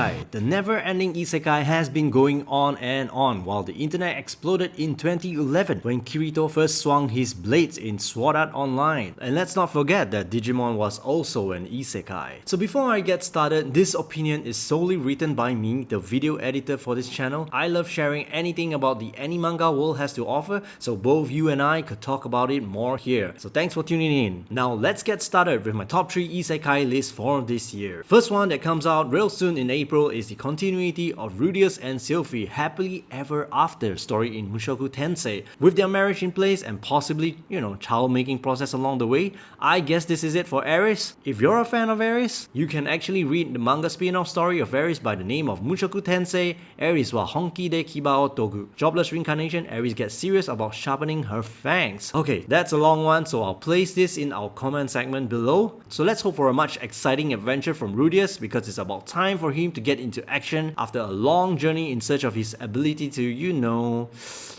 Isekai. The never-ending Isekai has been going on and on while the internet exploded in 2011 when Kirito first swung his blades in Sword Art Online. And let's not forget that Digimon was also an Isekai. So before I get started, this opinion is solely written by me, the video editor for this channel. I love sharing anything about the manga world has to offer, so both you and I could talk about it more here. So thanks for tuning in. Now let's get started with my top 3 Isekai list for this year. First one that comes out real soon in April is the continuity of Rudeus and Sylphie happily ever after story in Mushoku Tensei. With their marriage in place and possibly, child making process along the way, I guess this is it for Eris. If you're a fan of Eris, you can actually read the manga spin-off story of Eris by the name of Mushoku Tensei, Eris wa Honki de Kiba o Togu. Jobless Reincarnation, Eris gets serious about sharpening her fangs. Okay, that's a long one, so I'll place this in our comment segment below. So let's hope for a much exciting adventure from Rudeus, because it's about time for him to get into action after a long journey in search of his ability to,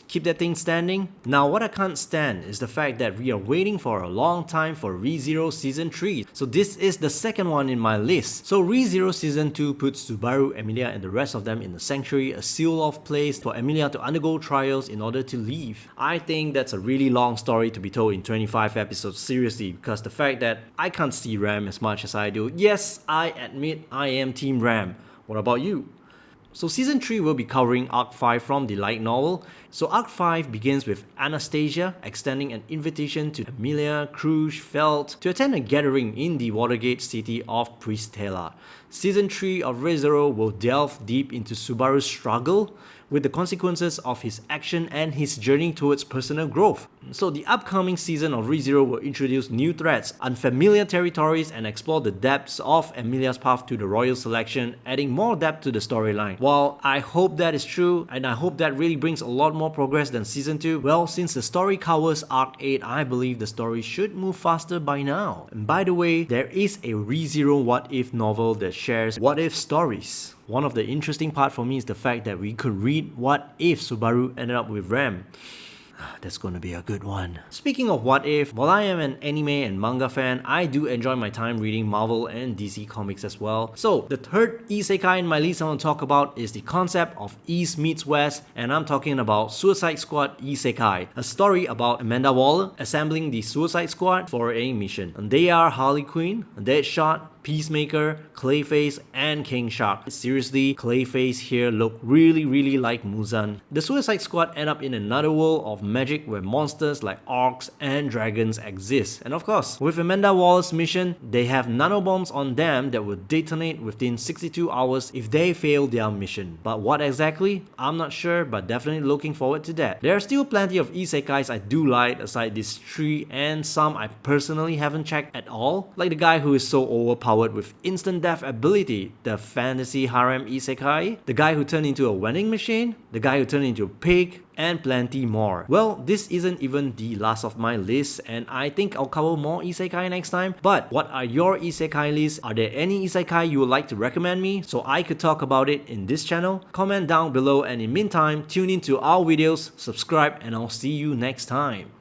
keep that thing standing. Now what I can't stand is the fact that we are waiting for a long time for ReZero Season 3. So this is the second one in my list. So ReZero Season 2 puts Subaru, Emilia and the rest of them in the sanctuary, a seal-off place for Emilia to undergo trials in order to leave. I think that's a really long story to be told in 25 episodes, seriously, because the fact that I can't see Ram as much as I do. Yes, I admit I am Team Ram. What about you? So Season 3 will be covering Arc 5 from the light novel. So Arc 5 begins with Anastasia extending an invitation to Emilia, Krush, Felt to attend a gathering in the Watergate city of Pristella. Season 3 of ReZero will delve deep into Subaru's struggle with the consequences of his action and his journey towards personal growth. So the upcoming season of ReZero will introduce new threats, unfamiliar territories, and explore the depths of Emilia's path to the royal selection, adding more depth to the storyline. While I hope that is true, and I hope that really brings a lot more progress than Season 2, well, since the story covers Arc 8, I believe the story should move faster by now. And by the way, there is a ReZero What If novel that shares what if stories. One of the interesting part for me is the fact that we could read what if Subaru ended up with Ram. That's gonna be a good one. Speaking of what if, while I am an anime and manga fan, I do enjoy my time reading Marvel and DC comics as well. So the third Isekai in my list I want to talk about is the concept of East meets West, and I'm talking about Suicide Squad Isekai, a story about Amanda Waller assembling the Suicide Squad for a mission. And they are Harley Quinn, Deadshot, Peacemaker, Clayface, and King Shark. Seriously, Clayface here look really like Muzan. The Suicide Squad end up in another world of magic where monsters like orcs and dragons exist. And of course, with Amanda Waller's mission, they have nanobombs on them that will detonate within 62 hours if they fail their mission. But what exactly? I'm not sure, but definitely looking forward to that. There are still plenty of Isekais I do like aside these 3, and some I personally haven't checked at all, like the guy who is so overpowered with instant death ability, the fantasy harem Isekai, the guy who turned into a vending machine, the guy who turned into a pig, and plenty more. Well, this isn't even the last of my list, and I think I'll cover more Isekai next time. But what are your Isekai lists? Are there any Isekai you would like to recommend me so I could talk about it in this channel? Comment down below, and in the meantime, tune in to our videos, subscribe, and I'll see you next time.